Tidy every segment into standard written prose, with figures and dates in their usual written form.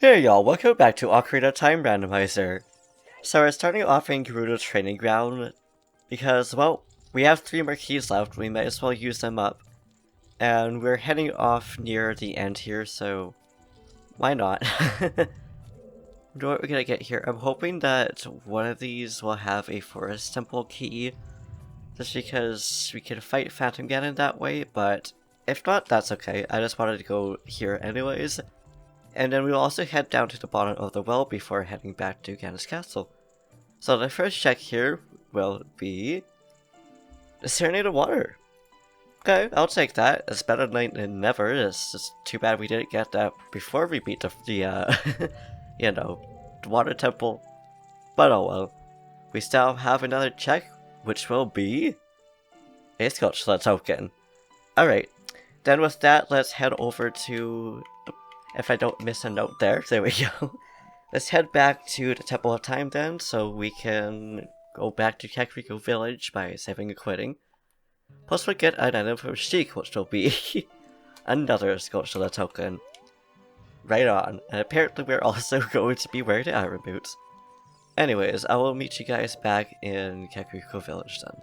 Hey y'all, welcome back to Ocarina Time Randomizer. So we're starting off in Gerudo Training Ground because, well, we have 3 more keys left, we might as well use them up. And we're heading off near the end here, so why not? What we're gonna get here, I'm hoping that one of these will have a Forest Temple key, just because we can fight Phantom Ganon that way, but if not, that's okay. I just wanted to go here anyways. And then we'll also head down to the bottom of the well before heading back to Ganons Castle. So the first check here will be the Serenade of Water. Okay, I'll take that. It's better late than never. It's just too bad we didn't get that before we beat the the water temple. But oh well. We still have another check, which will be a Sculpture token. Alright, then with that, let's head over to... If I don't miss a note there we go. Let's head back to the Temple of Time then, so we can go back to Kakariko Village by saving and quitting. Plus we'll get an item from Sheik, which will be another Sculpture token. Right on, and apparently we're also going to be wearing the Iron Boots. Anyways, I will meet you guys back in Kakariko Village then.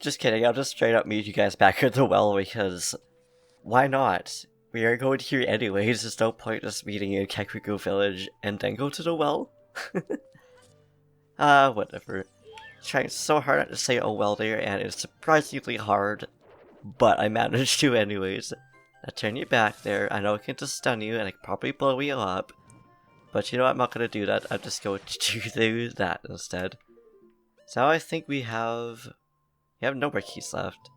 Just kidding, I'll just straight up meet you guys back at the well because why not? We are going here anyways, there's no point just meeting in Kakariko Village and then go to the well. Whatever. Trying so hard not to say oh well there, and it's surprisingly hard, but I managed to anyways. I turn you back there, I know I can just stun you and I can probably blow you up, but you know what, I'm not gonna do that, I'm just going to do that instead. So I think we have no more keys left.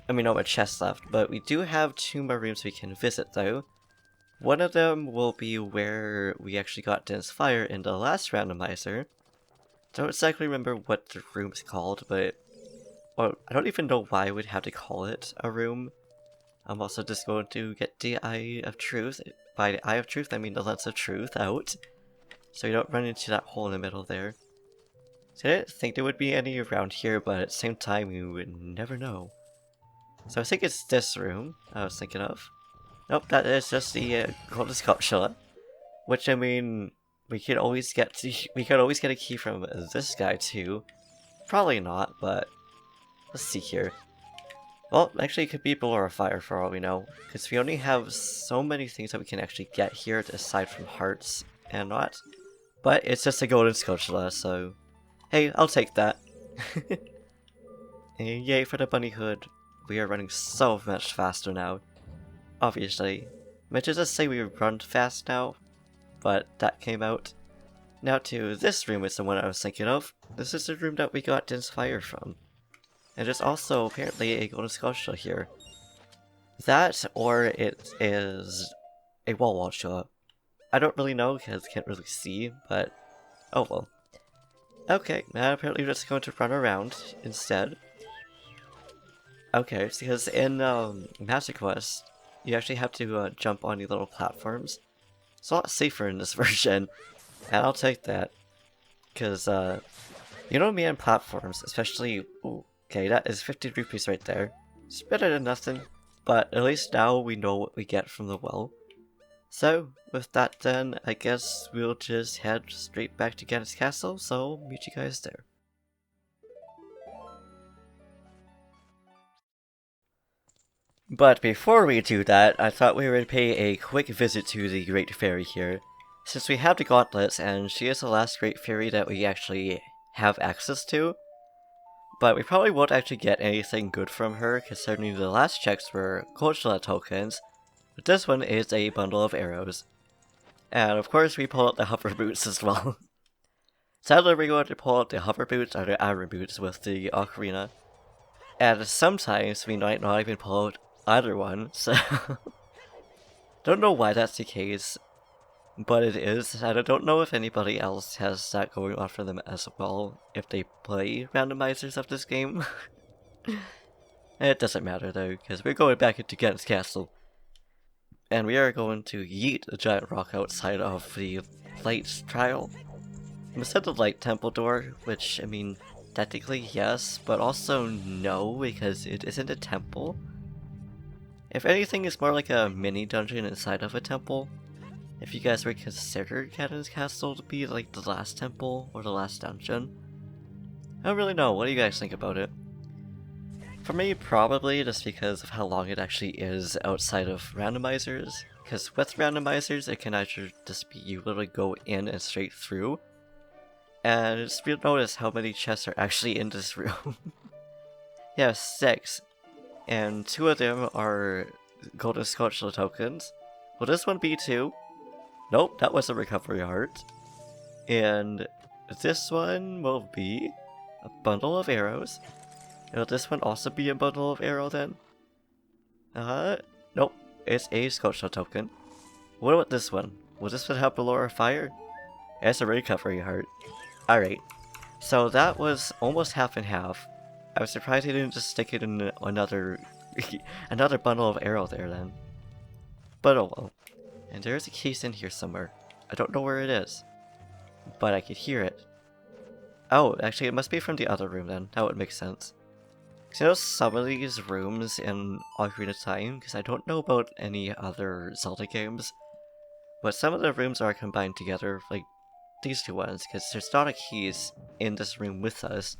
I mean, no more chests left, but we do have 2 more rooms we can visit though. One of them will be where we actually got Dense Fire in the last randomizer. Don't exactly remember what the room's called, but... Well, I don't even know why we'd have to call it a room. I'm also just going to get the Eye of Truth. By the Eye of Truth, I mean the Lens of Truth out. So you don't run into that hole in the middle there. So I didn't think there would be any around here, but at the same time, you would never know. So I think it's this room I was thinking of. Nope, that is just the Golden Sculpture. Which, I mean, we could always get a key from this guy too. Probably not, but let's see here. Well, actually it could be below a fire for all we know, because we only have so many things that we can actually get here aside from hearts and not. But it's just a Golden Sculpture, so hey, I'll take that. And yay for the bunny hood. We are running so much faster now. Obviously. Meant to just say we run fast now, but that came out. Now to this room is the one I was thinking of. This is the room that we got Dense Fire from. And there's also apparently a Golden Sculpture here. That, or it is a wall shop. I don't really know because I can't really see, but oh well. Okay, now apparently we're just going to run around instead. Okay, because in Master Quest, you actually have to jump on these little platforms. It's a lot safer in this version, and I'll take that. Because, you know me and platforms, especially... Ooh, okay, that is 50 rupees right there. It's better than nothing, but at least now we know what we get from the well. So, with that then, I guess we'll just head straight back to Ganons Castle, so meet you guys there. But before we do that, I thought we would pay a quick visit to the Great Fairy here. since we have the gauntlets, and she is the last great fairy that we actually have access to, but we probably won't actually get anything good from her, considering the last checks were cultural tokens, but this one is a bundle of arrows. And of course we pull out the hover boots as well. Sadly we're going to pull out the hover boots or the iron boots with the ocarina. And sometimes we might not even pull out either one, so... Don't know why that's the case, but it is, and I don't know if anybody else has that going on for them as well, if they play randomizers of this game. It doesn't matter though, because we're going back into Ganons Castle. And we are going to yeet a giant rock outside of the light trial. Instead of the light temple door, which, I mean, technically yes, but also no, because it isn't a temple. If anything, it's more like a mini dungeon inside of a temple. If you guys would consider Ganons Castle to be like the last temple or the last dungeon. I don't really know, what do you guys think about it? For me, probably just because of how long it actually is outside of randomizers. Because with randomizers, it can actually just be you literally go in and straight through. And just notice how many chests are actually in this room. Yeah, 6. And 2 of them are golden sculptural tokens. Will this one be 2? Nope, that was a recovery heart. And this one will be a bundle of arrows. Will this one also be a bundle of arrow then? Nope, it's a sculptural token. What about this one? Will this one have the lure of fire? It's a recovery heart. Alright, so that was almost half and half. I was surprised he didn't just stick it in another another bundle of arrow there then. But oh well. And there's a case in here somewhere. I don't know where it is, but I could hear it. Oh, actually it must be from the other room then. That would make sense. Because I know some of these rooms in Ocarina of Time, because I don't know about any other Zelda games, but some of the rooms are combined together, like these 2 ones, because there's not a keys in this room with us.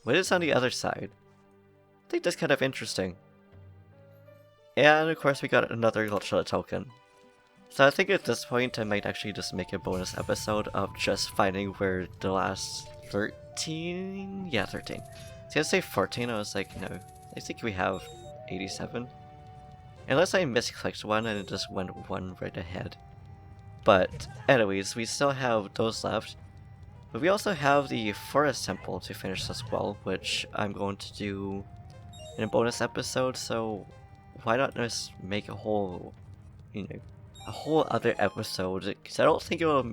What is on the other side? I think that's kind of interesting. And of course we got another cultural token. So I think at this point I might actually just make a bonus episode of just finding where the last 13? Yeah, 13. I was gonna say 14, I was like, no. I think we have 87. Unless I misclicked one and it just went one right ahead. But anyways, we still have those left. But we also have the Forest Temple to finish as well, which I'm going to do in a bonus episode, so why not just make a whole, you know, a whole other episode, because I don't think it'll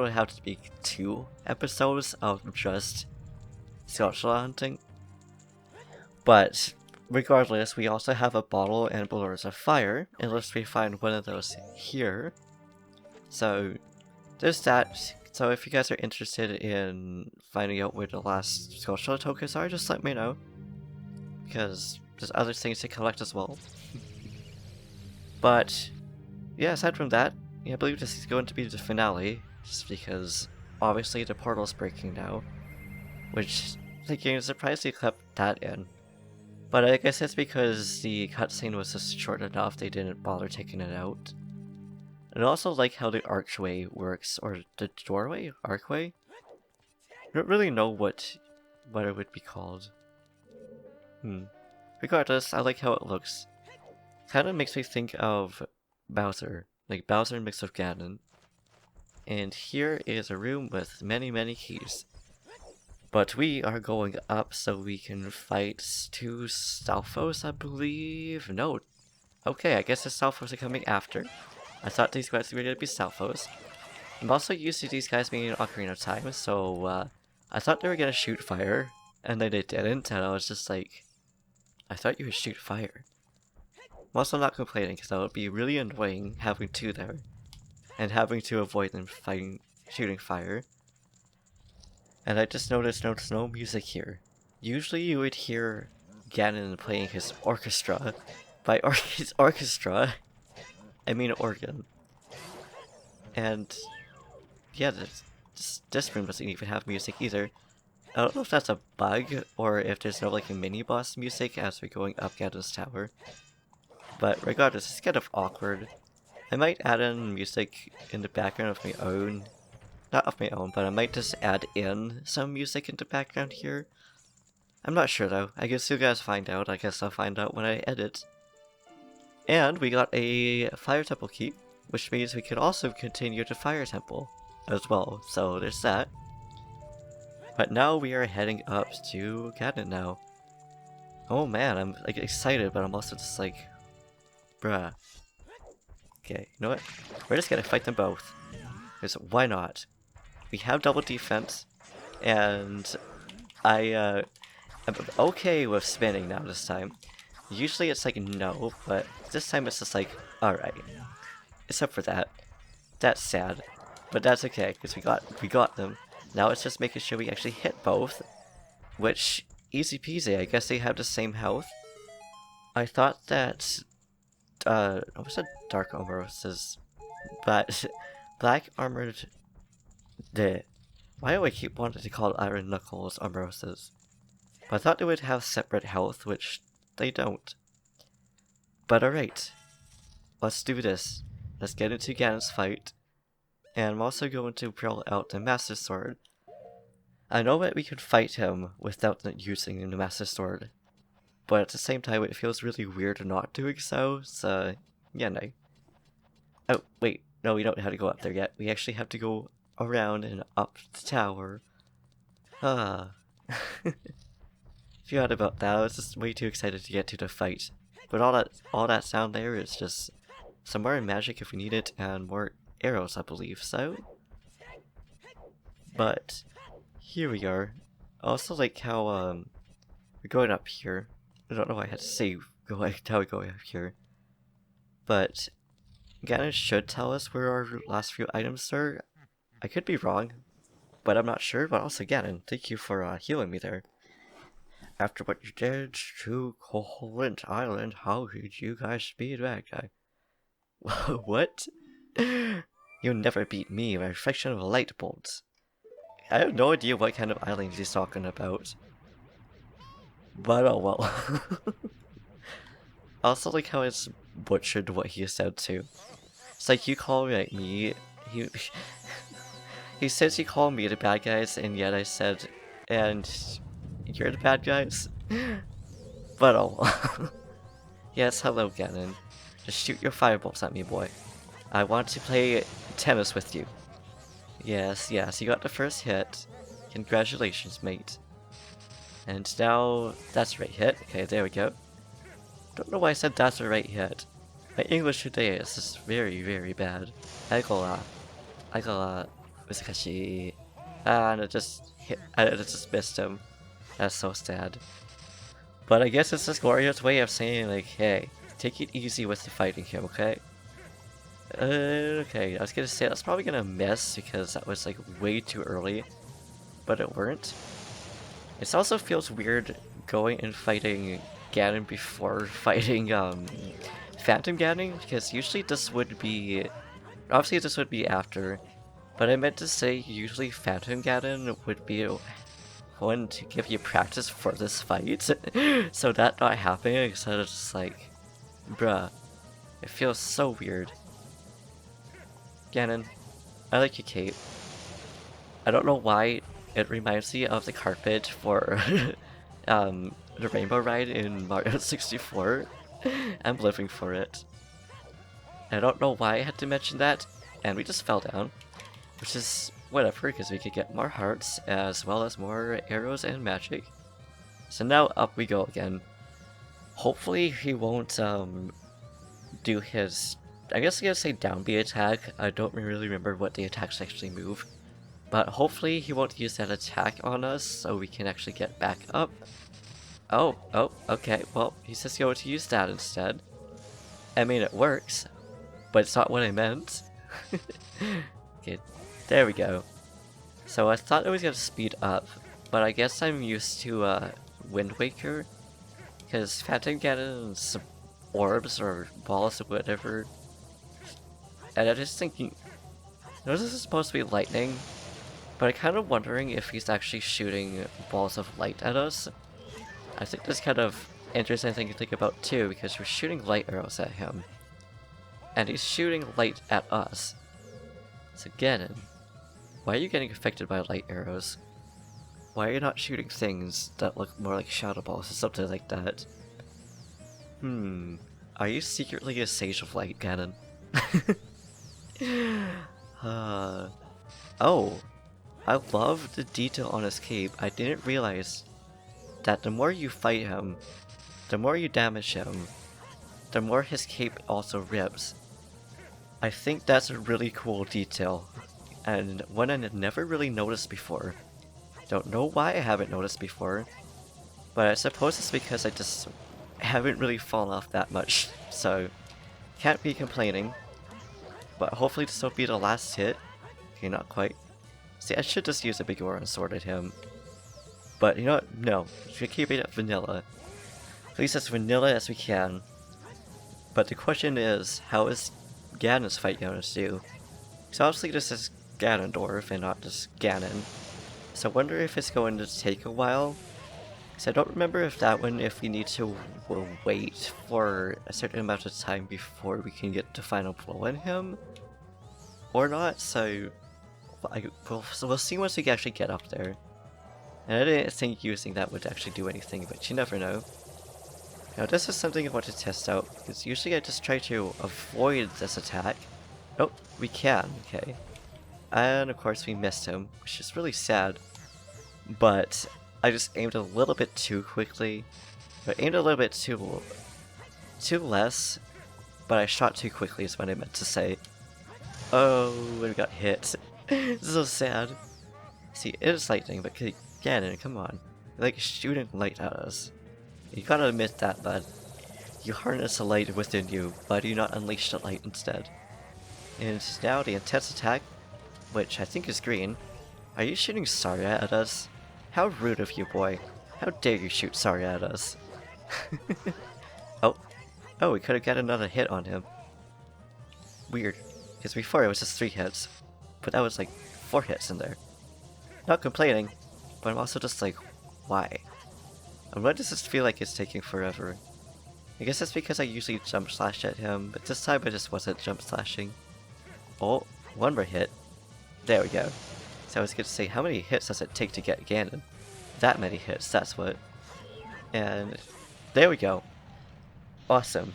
have to be 2 episodes of just sculptural hunting. But regardless, we also have a bottle and blowers of fire, unless we find one of those here. So there's that. So if you guys are interested in finding out where the last sculptural tokens are, just let me know. Because there's other things to collect as well. But yeah, aside from that, yeah, I believe this is going to be the finale, just because obviously the portal's breaking now, which the game surprised they kept that in. But I guess it's because the cutscene was just short enough they didn't bother taking it out. And I also like how the archway works, or the doorway? Archway? I don't really know what it would be called. Regardless, I like how it looks. Kinda makes me think of Bowser, like Bowser mixed with Ganon. And here is a room with many keys. But we are going up so we can fight 2 Stalfos, I believe? No. Okay, I guess the Stalfos are coming after. I thought these guys were going to be Stalfos. I'm also used to these guys being in Ocarina of Time, so I thought they were going to shoot fire, and then they didn't, and I was just like, I thought you would shoot fire. I'm also not complaining, because that would be really annoying having 2 there, and having to avoid them shooting fire. And I just noticed there's no music here. Usually you would hear Ganon playing his orchestra. By his orchestra, I mean organ. And yeah, this room doesn't even have music either. I don't know if that's a bug, or if there's no like a mini-boss music as we're going up Ganon's tower. But regardless, it's kind of awkward. I might add in music in the background of my own. Not of my own, but I might just add in some music in the background here. I'm not sure though. I guess you guys find out. I guess I'll find out when I edit. And we got a Fire Temple key, which means we can also continue the Fire Temple as well. So there's that. But now we are heading up to Ganon now. Oh man, I'm like excited, but I'm also just like, bruh. Okay, you know what? We're just gonna fight them both. Because why not? We have double defense, and I'm okay with spinning now this time. Usually it's like no, but this time it's just like, alright. Except for that. That's sad. But that's okay, because we got them. Now it's just making sure we actually hit both. Which, easy peasy, I guess they have the same health. I thought that I said dark armoroses, but black armored why do I keep wanting to call Iron Knuckles armoroses? But I thought they would have separate health, which they don't. But alright, let's do this. Let's get into Ganon's fight. And I'm also going to pull out the Master Sword. I know that we could fight him without using the Master Sword, but at the same time it feels really weird not doing so, so yeah, no. Oh, wait, no, we don't have to go up there yet. We actually have to go around and up the tower. Forgot about that. I was just way too excited to get to the fight. But all that sound there is just some more magic if we need it, and more arrows, I believe, so. But here we are. I also like how we're going up here. I don't know why I had to say how we go up here. But Ganon should tell us where our last few items are. I could be wrong, but I'm not sure. But also Ganon, thank you for healing me there. After what you did to Coholent Island, how could you guys beat that guy? What? You'll never beat me, a reflection of a light bolt. I have no idea what kind of island he's talking about. But oh well. I also like how it's butchered what he said too. It's like you call me, he says you call me the bad guys, and yet I said, and you're the bad guys? But oh well. Yes, hello Ganon. Just shoot your fireballs at me, boy. I want to play tennis with you. Yes, you got the first hit. Congratulations, mate. And now, that's the right hit. Okay, there we go. Don't know why I said that's the right hit. My English today is just very, very bad. I got Uzakashi. And it just missed him. That's so sad. But I guess it's this glorious way of saying, like, hey, take it easy with the fighting here, okay? Okay, I was gonna say that's probably gonna miss because that was like way too early, but it weren't. It also feels weird going and fighting Ganon before fighting Phantom Ganon, because usually this would be, obviously this would be after, but I meant to say usually Phantom Ganon would be one to give you practice for this fight, so that not happening, instead of just like, bruh, it feels so weird. Ganon, I like your cape. I don't know why it reminds me of the carpet for the Rainbow Ride in Mario 64. I'm living for it. I don't know why I had to mention that, and we just fell down. Which is whatever, because we could get more hearts, as well as more arrows and magic. So now up we go again. Hopefully he won't do his, I guess I'm gonna say down B attack. I don't really remember what the attacks actually move. But hopefully he won't use that attack on us, so we can actually get back up. Oh, okay, well, he's just going to use that instead. I mean, it works, but it's not what I meant. Okay, there we go. So I thought it was gonna speed up, but I guess I'm used to Wind Waker, because Phantom Ganon's orbs or balls or whatever. And I'm just thinking, I know this is supposed to be lightning, but I'm kind of wondering if he's actually shooting balls of light at us. I think that's kind of interesting thing to think about too, because we're shooting light arrows at him. and he's shooting light at us. So Ganon, why are you getting affected by light arrows? Why are you not shooting things that look more like shadow balls or something like that? Are you secretly a Sage of Light, Ganon? Oh, I love the detail on his cape. I didn't realize that the more you fight him, the more you damage him, the more his cape also rips. I think that's a really cool detail, and one I had never really noticed before. Don't know why I haven't noticed before, but I suppose it's because I just haven't really fallen off that much, so can't be complaining. But hopefully this will be the last hit. Okay, not quite. See, I should just use a big Goron sword at him. But you know what? No, we should keep it vanilla. At least as vanilla as we can. But the question is, how is Ganon's fight going to do? So obviously this is Ganondorf and not just Ganon. So I wonder if it's going to take a while. So I don't remember if that one, if we need to wait for a certain amount of time before we can get the final blow on him, or not. So we'll see once we actually get up there. And I didn't think using that would actually do anything, but you never know. Now this is something I want to test out, because usually I just try to avoid this attack. Oh, we can, okay. And of course we missed him, which is really sad. But I just aimed a little bit too quickly. I aimed a little bit too less, but I shot too quickly is what I meant to say. Oh, and we got hit. This is so sad. See, it is lightning, but Ganon, come on. You're like shooting light at us. You gotta admit that, bud. You harness the light within you, why do you not unleash the light instead? And now the intense attack, which I think is green. Are you shooting Saria at us? How rude of you, boy. How dare you shoot Saria at us? Oh, we could have got another hit on him. Weird, because before it was just 3 hits, but that was like 4 hits in there. Not complaining, but I'm also just like, why? And why does this feel like it's taking forever? I guess that's because I usually jump slash at him, but this time I just wasn't jump slashing. Oh, one more hit. There we go. So I was going to say, how many hits does it take to get Ganon? That many hits, that's what. And there we go. Awesome.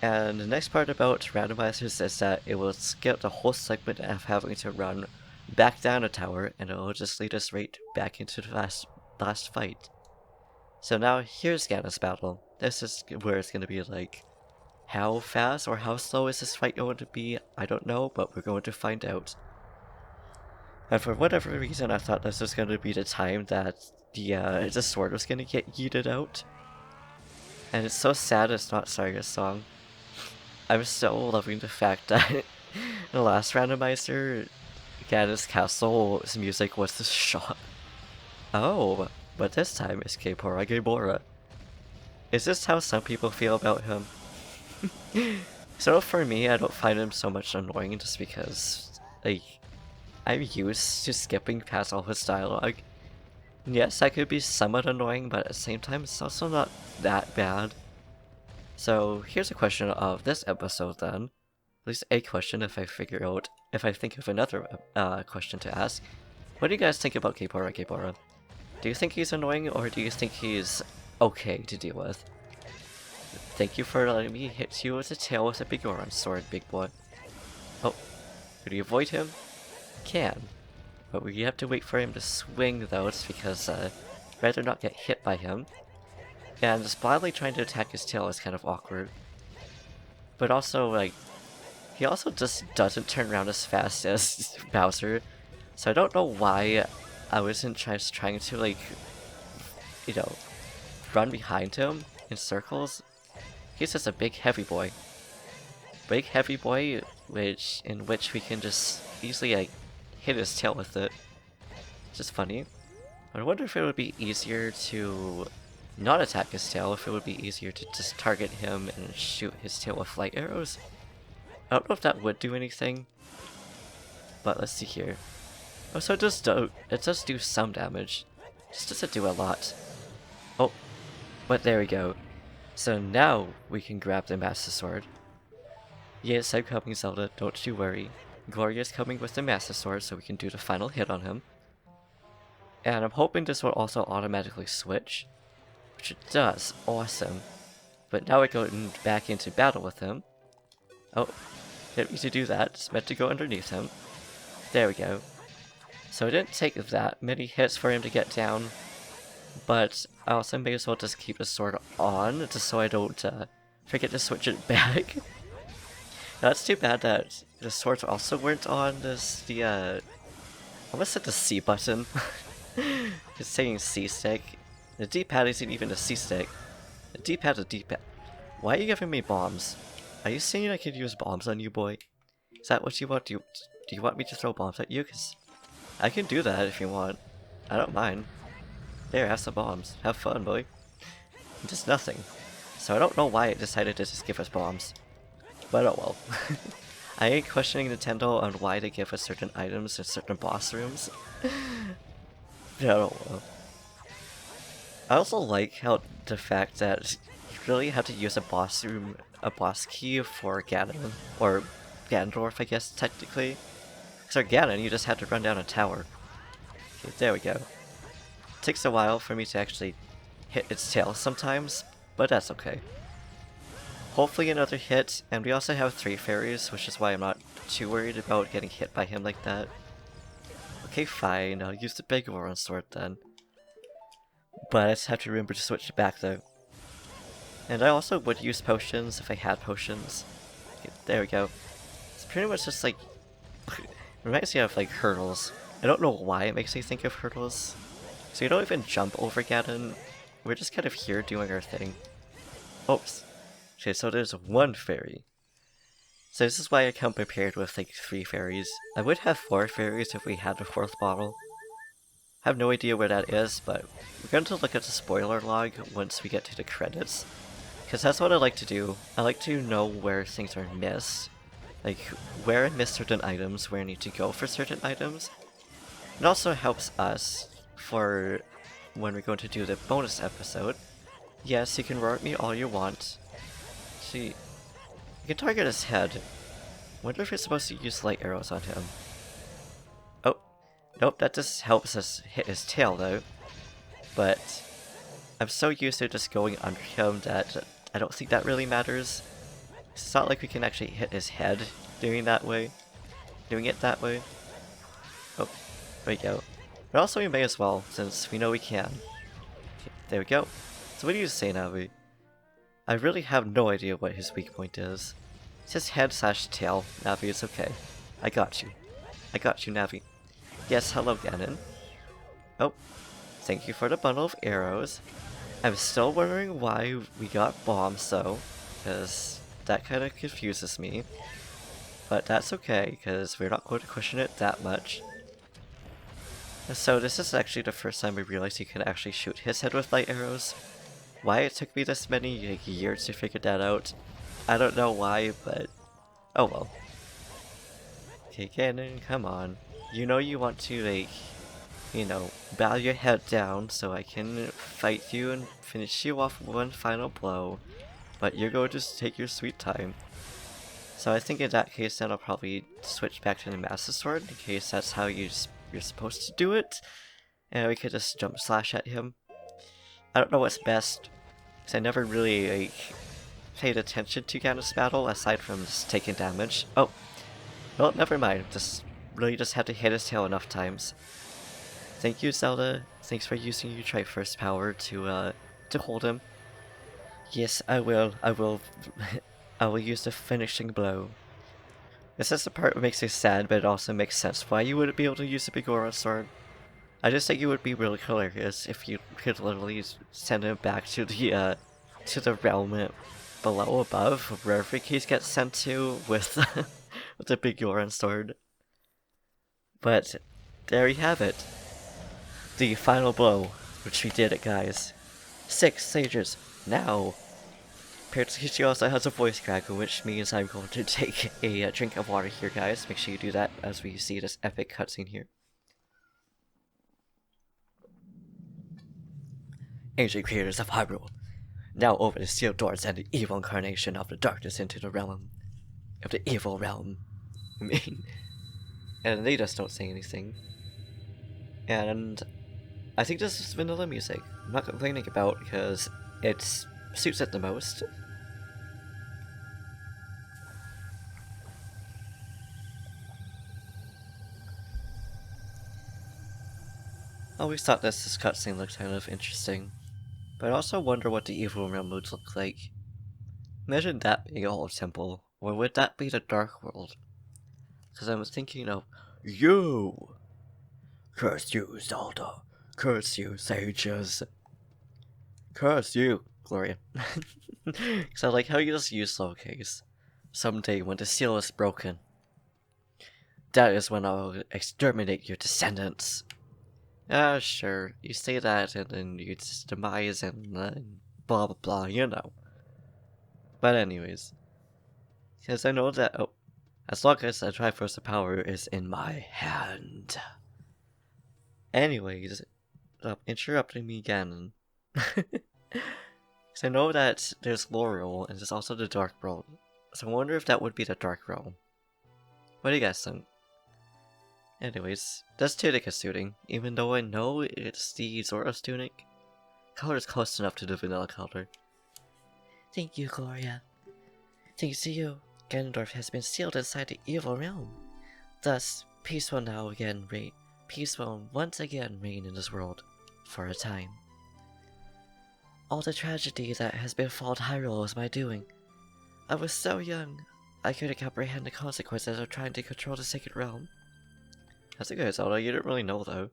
And the next part about randomizers is that it will skip the whole segment of having to run back down a tower, and it will just lead us right back into the last fight. So now here's Ganon's battle. This is where it's going to be like, how fast or how slow is this fight going to be? I don't know, but we're going to find out. And for whatever reason, I thought this was going to be the time that the sword was going to get yeeted out. And it's so sad it's not Saria's song. I'm so loving the fact that the last randomizer, Ganons Castle's music was the shot. Oh, but this time it's Gebora Gebora. Is this how some people feel about him? So for me, I don't find him so much annoying just because, like, I'm used to skipping past all his dialogue. Yes, that could be somewhat annoying, but at the same time, it's also not that bad. So here's a question of this episode then. At least a question if I think of another question to ask. What do you guys think about Gebora Gebora? Do you think he's annoying, or do you think he's okay to deal with? Thank you for letting me hit you with a tail with a big Goron sword, big boy. Oh, could you avoid him? Can. But we have to wait for him to swing though, it's because I'd rather not get hit by him. And just blindly trying to attack his tail is kind of awkward. But also, like, he also just doesn't turn around as fast as Bowser. So I don't know why I wasn't just trying to, like, you know, run behind him in circles. He's just a big heavy boy. Big heavy boy, in which we can just easily, like, hit his tail with it. Just funny. I wonder if it would be easier to not attack his tail, if it would be easier to just target him and shoot his tail with light arrows. I don't know if that would do anything, but let's see here. Oh, so it does do some damage. Just doesn't do a lot. Oh, but there we go. So now we can grab the Master Sword. Yes, I'm coming, Zelda, don't you worry. Gloria's coming with the Master Sword so we can do the final hit on him. And I'm hoping this will also automatically switch, which it does, awesome. But now we're going back into battle with him. Oh, didn't mean to do that, it's meant to go underneath him. There we go. So it didn't take that many hits for him to get down, but I also may as well just keep the sword on, just so I don't forget to switch it back. Now, it's too bad that the swords also weren't on I almost said the C button. It's saying C stick. The D-pad isn't even a C stick. The D-pad's a D-pad. Why are you giving me bombs? Are you saying I could use bombs on you, boy? Is that what you want? Do you want me to throw bombs at you? Cause I can do that if you want. I don't mind. There, have some bombs. Have fun, boy. Just nothing. So I don't know why it decided to just give us bombs. But oh well. I ain't questioning Nintendo on why they give us certain items in certain boss rooms. But oh well. I also like how the fact that you really have to use a boss key for Ganon, or Ganondorf, I guess, technically. Because for Ganon, you just had to run down a tower. Okay, there we go. It takes a while for me to actually hit its tail sometimes, but that's okay. Hopefully another hit, and we also have 3 fairies, which is why I'm not too worried about getting hit by him like that. Okay, fine, I'll use the big Goron sword then. But I just have to remember to switch it back though. And I also would use potions if I had potions. Okay, there we go. It's pretty much just like... reminds me of like hurdles. I don't know why it makes me think of hurdles. So you don't even jump over Ganon. We're just kind of here doing our thing. Oops. Okay, so there's 1 fairy. So this is why I come prepared with like 3 fairies. I would have 4 fairies if we had a 4th bottle. I have no idea where that is, but we're going to look at the spoiler log once we get to the credits. Because that's what I like to do. I like to know where things are missed. Like, where I miss certain items, where I need to go for certain items. It also helps us for when we're going to do the bonus episode. Yes, you can roar at me all you want. See, you can target his head. Wonder if you're supposed to use light arrows on him. Oh, nope, that just helps us hit his tail though. But I'm so used to just going under him that I don't think that really matters. It's not like we can actually hit his head doing it that way. Oh, there we go. But also we may as well, since we know we can. Okay, there we go. So what do you say, Navi? I really have no idea what his weak point is. It's his head/tail. Navi, it's okay. I got you. I got you, Navi. Yes, hello, Ganon. Oh, thank you for the bundle of arrows. I'm still wondering why we got bombs, though, because that kind of confuses me. But that's okay, because we're not going to question it that much. So this is actually the first time I realized you can actually shoot his head with light arrows. Why it took me this many years to figure that out, I don't know why, but oh well. Okay, Ganon, come on. You know you want to, like, you know, bow your head down so I can fight you and finish you off with 1 final blow, but you're going to take your sweet time. So I think in that case then I'll probably switch back to the Master Sword, in case that's how you're supposed to do it, and we could just jump slash at him. I don't know what's best, because I never really like, paid attention to Ganon's battle aside from just taking damage. Oh, well, never mind. Just had to hit his tail enough times. Thank you, Zelda. Thanks for using your Triforce power to hold him. Yes, I will. I will use the finishing blow. This is the part that makes me sad, but it also makes sense why you wouldn't be able to use a big Goron sword. I just think it would be really hilarious if you could literally send him back to the realm below, above, wherever he gets sent to with with the big Goron sword. But there you have it. The final blow, which we did it, guys. 6 sages, now! Apparently she also has a voice crack, which means I'm going to take a drink of water here, guys. Make sure you do that as we see this epic cutscene here. Ancient creators of Hyrule, now open the sealed doors and the evil incarnation of the darkness into the realm. of the evil realm. I mean, and they just don't say anything. And I think this is vanilla music. I'm not complaining about because it suits it the most. I always thought this cutscene looked kind of interesting, but I also wonder what the evil realm would look like. Imagine that being a whole temple, or would that be the Dark World? Because I was thinking of, you! Curse you, Zelda! Curse you, sages! Curse you, Gloria. Because I like how you just use lowercase. Someday when the seal is broken, that is when I'll exterminate your descendants. Ah, sure, you say that and then you just demise and blah blah blah, you know. But anyways, because I know that, as long as the Triforce of Power is in my hand. Anyways, stop interrupting me, Ganon. Because I know that there's L'Oreal and there's also the Dark World. So I wonder if that would be the Dark Realm. What do you guys think? Anyways, this tunic is suiting, even though I know it's the Zora's tunic. Color is close enough to the vanilla color. Thank you, Gloria. Thanks to you, Ganondorf has been sealed inside the evil realm. Thus, peace will once again reign in this world, for a time. All the tragedy that has befallen Hyrule is my doing. I was so young, I couldn't comprehend the consequences of trying to control the Sacred Realm. That's okay, Zelda, you didn't really know though.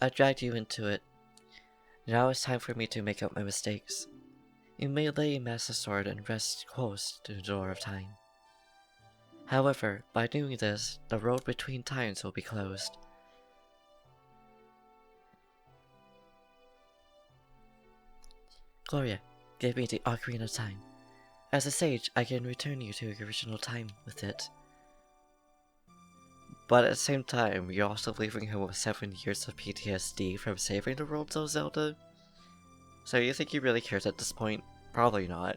I dragged you into it. Now it's time for me to make up my mistakes. You may lay Master Sword and rest close to the door of time. However, by doing this, the road between times will be closed. Gloria, give me the Ocarina of Time. As a sage, I can return you to your original time with it. But at the same time, you're also leaving him with 7 years of PTSD from saving the world, so Zelda? So you think he really cares at this point? Probably not.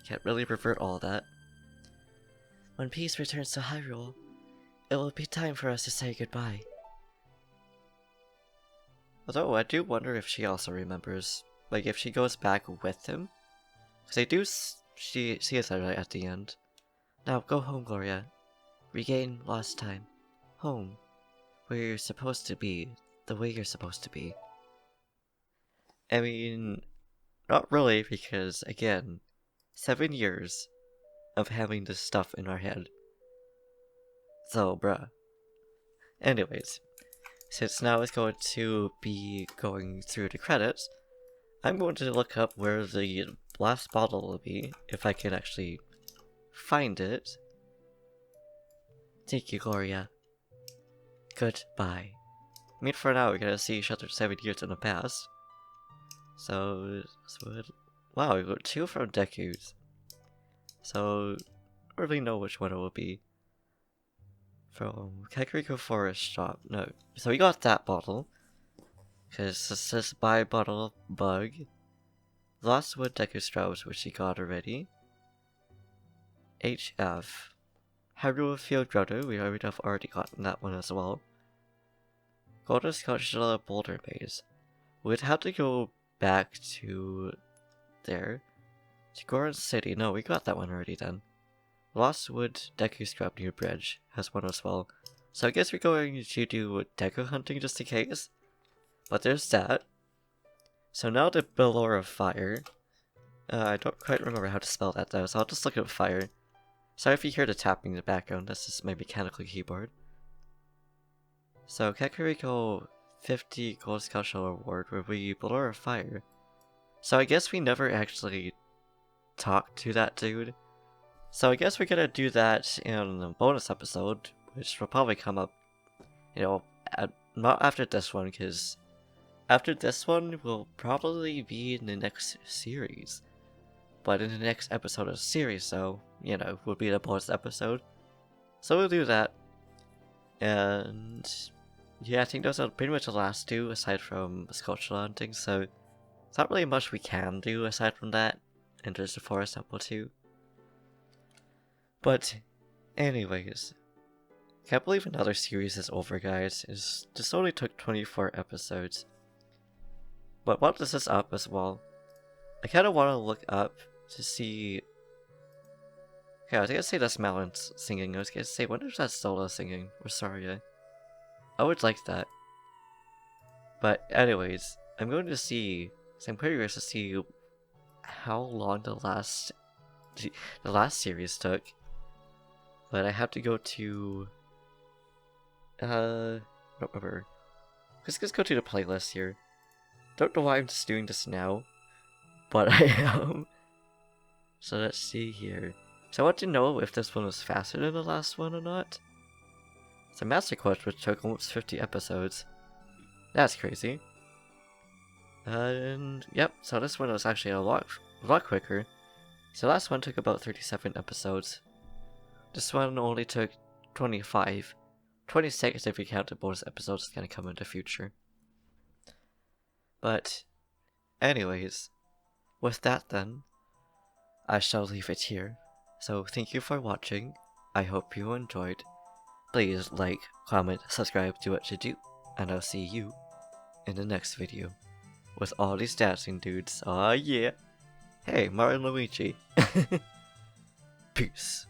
Can't really revert all that. When peace returns to Hyrule, it will be time for us to say goodbye. Although I do wonder if she also remembers, like if she goes back with him? Because they do she is right at the end. Now go home, Gloria. Regain lost time. Home, where you're supposed to be, the way you're supposed to be. I mean, not really, because again, 7 years of having this stuff in our head. So, bruh. Anyways, since now it's going to be going through the credits, I'm going to look up where the last bottle will be, if I can actually find it. Thank you, Gloria. Goodbye. I mean, for now, we're gonna see each other 7 years in the past. So wow, we got 2 from Deku's. So, I don't really know which one it will be. From Kakariko Forest Shop. No. So we got that bottle. Because this says buy bottle of bug. Lost Wood Deku Strauss, which we got already. HF. Hyrule Field Grotto, we already have gotten that one as well. Golden Scotchella Boulder Maze. We'd have to go back to there. To Goron City. No, we got that one already then. Lost Wood Deku Scrap New Bridge has one as well. So I guess we're going to do Deku hunting just in case. But there's that. So now the Billor of Fire. I don't quite remember how to spell that though, so I'll just look up fire. Sorry if you hear the tapping in the background, that's just my mechanical keyboard. So Kakariko 50 Gold Skull Award where we Billor of Fire. So I guess we never actually talked to that dude. So I guess we're gonna do that in a bonus episode, which will probably come up, you know, not after this one, because after this one will probably be in the next series. But in the next episode of the series, so, you know, will be the bonus episode. So we'll do that. And yeah, I think those are pretty much the last 2, aside from Skulltula hunting, so there's not really much we can do aside from that. And there's the Forest Temple too. But anyways, can't believe another series is over, guys. This only took 24 episodes. But while this is up as well, I kind of want to look up to see... Okay, I was gonna say that's Malon's singing. I was gonna say, when is that Zelda singing? Or Saria? I would like that. But anyways, I'm going to see... So I'm curious to see how long the last series took. But I have to go to... I don't remember. Let's go to the playlist here. Don't know why I'm just doing this now, but I am. So let's see here. So I want to know if this one was faster than the last one or not. It's a Master Quest which took almost 50 episodes. That's crazy. And yep, so this one was actually a lot quicker. So last one took about 37 episodes. This one only took 25. 26 if you count the bonus episodes that's gonna come in the future. But, anyways, with that then, I shall leave it here. So thank you for watching, I hope you enjoyed. Please like, comment, subscribe, do what you do, and I'll see you in the next video. With all these dancing dudes, aw yeah! Hey, Mario and Luigi! Peace.